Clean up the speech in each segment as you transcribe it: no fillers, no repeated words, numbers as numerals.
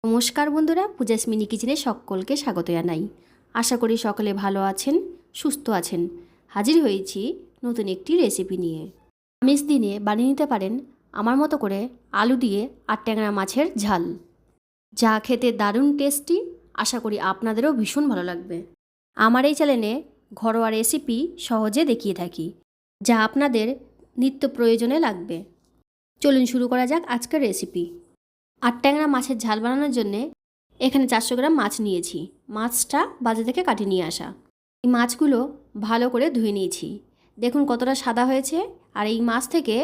নমস্কার বন্ধুরা, পূজাস মিনি কিচেনে সকলকে স্বাগত জানাই। আশা করি সকলে ভালো আছেন, সুস্থ আছেন। হাজির হয়েছি নতুন একটি রেসিপি নিয়ে। আমিষ দিনে বানিয়ে নিতে পারেন আমার মতো করে আলু দিয়ে আর ট্যাংরা মাছের ঝাল, যা খেতে দারুণ টেস্টি। আশা করি আপনাদেরও ভীষণ ভালো লাগবে। আমার এই চ্যানেলে ঘরোয়া রেসিপি সহজে দেখিয়ে থাকি, যা আপনাদের নিত্য প্রয়োজনে লাগবে। চলুন শুরু করা যাক আজকের রেসিপি। আর ট্যাংরা মাছের ঝাল বানানোর জন্যে এখানে 400 গ্রাম মাছ নিয়েছি। মাছটা বাজার থেকে কাটিয়ে নিয়ে আসা। এই মাছগুলো ভালো করে ধুয়ে নিয়েছি। দেখুন কতটা সাদা হয়েছে। আর এই মাছ থেকে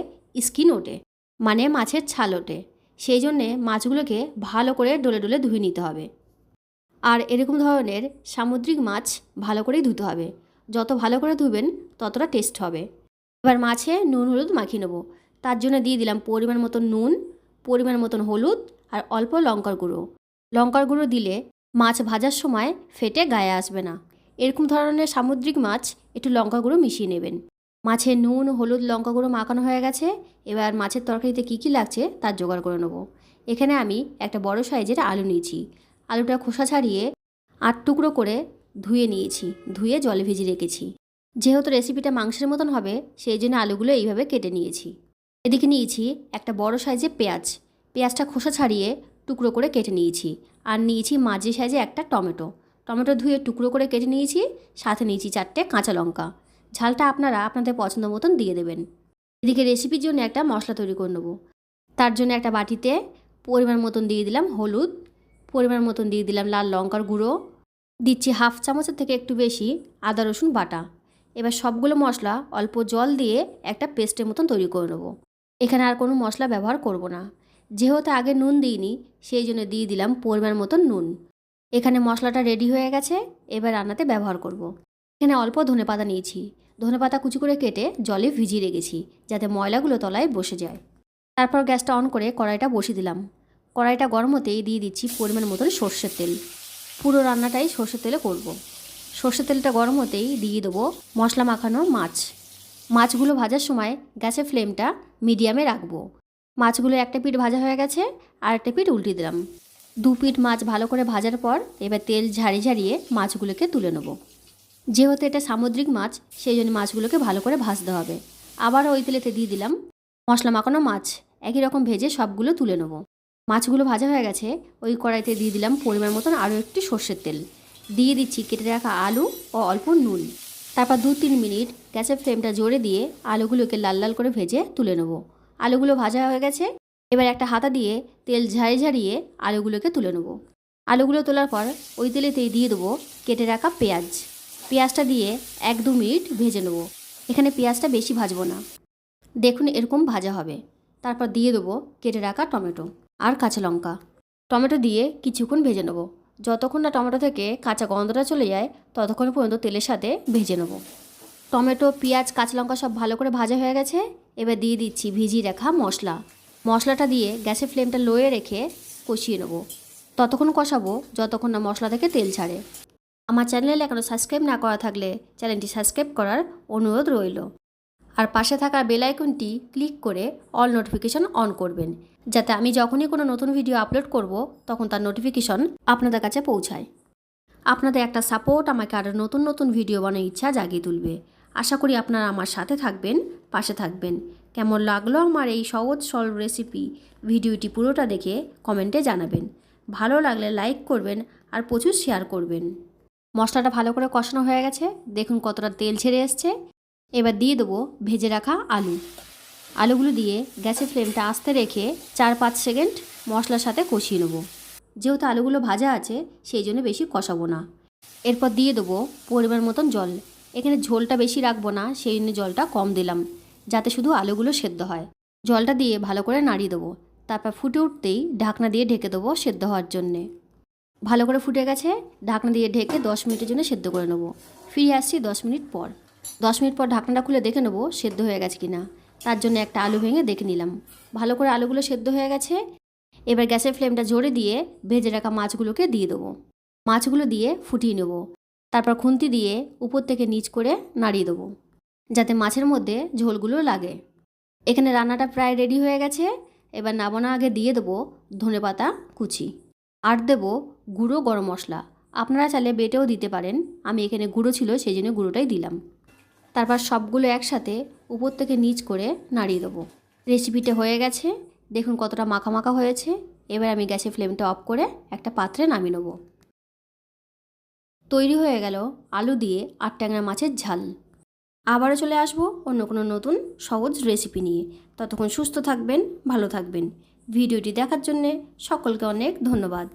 স্কিন ওঠে, মানে মাছের ছাল ওঠে। সেই জন্যে মাছগুলোকে ভালো করে ডলে ডলে ধুয়ে নিতে হবে। আর এরকম ধরনের সামুদ্রিক মাছ ভালো করেই ধুতে হবে। যত ভালো করে ধুবেন ততটা টেস্ট হবে। এবার মাছে নুন হলুদ মাখিয়ে নেবো। তার জন্য দিয়ে দিলাম পরিমাণ মতন নুন, পরিমাণ মতন হলুদ আর অল্প লঙ্কার গুঁড়ো। লঙ্কার গুঁড়ো দিলে মাছ ভাজার সময় ফেটে গায়ে আসবে না। এরকম ধরনের সামুদ্রিক মাছ একটু লঙ্কা গুঁড়ো মিশিয়ে নেবেন। মাছে নুন হলুদ লঙ্কা গুঁড়ো মাখানো হয়ে গেছে। এবার মাছের তরকারিতে কী কী লাগছে তার জোগাড় করে নেবো। এখানে আমি একটা বড় সাইজের আলু নিয়েছি। আলুটা খোসা ছাড়িয়ে 8 টুকরো করে ধুয়ে নিয়েছি। ধুয়ে জলে ভিজিয়ে রেখেছি। যেহেতু রেসিপিটা মাংসের মতন হবে, সেই জন্য আলুগুলো এইভাবে কেটে নিয়েছি। এদিকে নিয়েছি একটা বড় সাইজের পেঁয়াজ। পেঁয়াজটা খোসা ছাড়িয়ে টুকরো করে কেটে নিয়েছি। আর নিয়েছি মাঝারি সাইজে একটা টমেটো। টমেটো ধুয়ে টুকরো করে কেটে নিয়েছি। সাথে নিয়েছি 4টে কাঁচা লঙ্কা। ঝালটা আপনারা আপনাদের পছন্দ মতন দিয়ে দেবেন। এদিকে রেসিপির জন্য একটা মশলা তৈরি করে নেবো। তার জন্য একটা বাটিতে পরিমাণ মতন দিয়ে দিলাম হলুদ, পরিমাণ মতন দিয়ে দিলাম লাল লঙ্কার গুঁড়ো, দিচ্ছি হাফ চামচের থেকে একটু বেশি আদা রসুন বাটা। এবার সবগুলো মশলা অল্প জল দিয়ে একটা পেস্টের মতন তৈরি করে নেবো। এখানে আর কোনো মশলা ব্যবহার করব না। যেহেতু আগে নুন দিইনি, সেই জন্য দিয়ে দিলাম পরিমাণ মতন নুন। এখানে মশলাটা রেডি হয়ে গেছে। এবার রান্নাতে ব্যবহার করব। এখানে অল্প ধনেপাতা নিয়েছি। ধনেপাতা কুচি করে কেটে জলে ভিজিয়ে রেখেছি, যাতে ময়লাগুলো তলায় বসে যায়। তারপর গ্যাসটা অন করে কড়াইটা বসিয়ে দিলাম। কড়াইটা গরম হতেই দিয়ে দিচ্ছি পরিমাণ মতন সর্ষের তেল। পুরো রান্নাটাই সর্ষের তেলে করব। সর্ষের তেলটা গরম হতেই দিয়ে দেবো মশলা মাখানো মাছ। মাছগুলো ভাজার সময় গ্যাসের ফ্লেমটা মিডিয়ামে রাখবো। মাছগুলো একটা পিঠ ভাজা হয়ে গেছে, আর একটা পিঠ উল্টে দিলাম। 2 পিঠ মাছ ভালো করে ভাজার পর এবার তেল ঝাড়িয়ে ঝাড়িয়ে মাছগুলোকে তুলে নেব। যেহেতু এটা সামুদ্রিক মাছ, সেই জন্য মাছগুলোকে ভালো করে ভাজতে হবে। আবার ওই তেলেতে দিয়ে দিলাম মশলা মাখানো মাছ। একই রকম ভেজে সবগুলো তুলে নেব। মাছগুলো ভাজা হয়ে গেছে। ওই কড়াইতে দিয়ে দিলাম পরিমাণ মতন আরও একটু সর্ষের তেল। দিয়ে দিচ্ছি কেটে রাখা আলু ও অল্প নুন। তারপর 2-3 মিনিট গ্যাসের ফ্লেমটা জোরে দিয়ে আলুগুলোকে লাল লাল করে ভেজে তুলে নেব। আলুগুলো ভাজা হয়ে গেছে। এবার একটা হাতা দিয়ে তেল ঝাড়িয়ে ঝাড়িয়ে আলুগুলোকে তুলে নেব। আলুগুলো তোলার পর ওই তেলেতেই দিয়ে দেবো কেটে রাখা পেঁয়াজ। পেঁয়াজটা দিয়ে 1-2 মিনিট ভেজে নেব। এখানে পেঁয়াজটা বেশি ভাজবো না, দেখুন এরকম ভাজা হবে। তারপর দিয়ে দেবো কেটে রাখা টমেটো আর কাঁচা লঙ্কা। টমেটো দিয়ে কিছুক্ষণ ভেজে নেব। যতক্ষণ না টমেটো থেকে কাঁচা গন্ধটা চলে যায়, ততক্ষণ পর্যন্ত তেলের সাথে ভেজে নেব। টমেটো পেঁয়াজ কাঁচা লঙ্কা সব ভালো করে ভাজা হয়ে গেছে। এবার দিয়ে দিচ্ছি ভিজিয়ে রাখা মশলা। মশলাটা দিয়ে গ্যাসের ফ্লেমটা লোয়ে রেখে কষিয়ে নেব। ততক্ষণ কষাবো যতক্ষণ না মশলা থেকে তেল ছাড়ে। আমার চ্যানেলে এখনও সাবস্ক্রাইব না করা থাকলে চ্যানেলটি সাবস্ক্রাইব করার অনুরোধ রইল। আর পাশে থাকা বেল আইকনটি ক্লিক করে অল নোটিফিকেশন অন করবেন, যাতে আমি যখনই কোনো নতুন ভিডিও আপলোড করব তখন তার নোটিফিকেশন আপনাদের কাছে পৌঁছায়। আপনাদের একটা সাপোর্ট আমাকে আরও নতুন নতুন ভিডিও বানানোর ইচ্ছা জাগিয়ে তুলবে। আশা করি আপনারা আমার সাথে থাকবেন, পাশে থাকবেন। কেমন লাগলো আমার এই সহজ সরল রেসিপি, ভিডিওটি পুরোটা দেখে কমেন্টে জানাবেন। ভালো লাগলে লাইক করবেন আর প্রচুর শেয়ার করবেন। মশলাটা ভালো করে কষানো হয়ে গেছে। দেখুন কতটা তেল ছেড়ে এসছে। এবার দিয়ে দেবো ভেজে রাখা আলু। আলুগুলো দিয়ে গ্যাসের ফ্লেমটা আস্তে রেখে 4-5 সেকেন্ড মশলার সাথে কষিয়ে নেব। যেহেতু আলুগুলো ভাজা আছে, সেই জন্য বেশি কষাবো না। এরপর দিয়ে দেবো পরিমাণ মতন জল। এখানে ঝোলটা বেশি রাখবো না, সেই জন্য জলটা কম দিলাম, যাতে শুধু আলুগুলো সেদ্ধ হয়। জলটা দিয়ে ভালো করে নাড়িয়ে দেবো। তারপর ফুটে উঠতেই ঢাকনা দিয়ে ঢেকে দেবো সেদ্ধ হওয়ার জন্যে। ভালো করে ফুটে গেছে। ঢাকনা দিয়ে ঢেকে 10 মিনিটের জন্য সেদ্ধ করে নেবো। ফিরে আসছি 10 মিনিট পর। 10 মিনিট পর ঢাকনাটা খুলে দেখে নেবো সেদ্ধ হয়ে গেছে কিনা। তার জন্য একটা আলু ভেঙে দেখে নিলাম। ভালো করে আলুগুলো সেদ্ধ হয়ে গেছে। এবার গ্যাসের ফ্লেমটা জোরে দিয়ে ভেজে রাখা মাছগুলোকে দিয়ে দেবো। মাছগুলো দিয়ে ফুটিয়ে নেব। তারপর খুন্তি দিয়ে উপর থেকে নিচ করে নাড়িয়ে দেবো, যাতে মাছের মধ্যে ঝোলগুলো লাগে। এখানে রান্নাটা প্রায় রেডি হয়ে গেছে। এবার নামানোর আগে দিয়ে দেবো ধনেপাতা কুচি। আর দেব গুঁড়ো গরম মশলা। আপনারা চাইলে বেটেও দিতে পারেন, আমি এখানে গুঁড়ো ছিল সেই জন্য গুঁড়োটাই দিলাম। তারপর সবগুলো একসাথে উপর থেকে নিচ করে নাড়িয়ে দেবো। রেসিপিটা হয়ে গেছে, দেখুন কতটা মাখা মাখা হয়েছে। এবার আমি গ্যাসের ফ্লেমটা অফ করে একটা পাত্রে নামিয়ে নেব। তৈরি হয়ে গেল আলু দিয়ে আর ট্যাংরা মাছের ঝাল। আবারও চলে আসবো অন্য কোনো নতুন সহজ রেসিপি নিয়ে। ততক্ষণ সুস্থ থাকবেন, ভালো থাকবেন। ভিডিওটি দেখার জন্যে সকলকে অনেক ধন্যবাদ।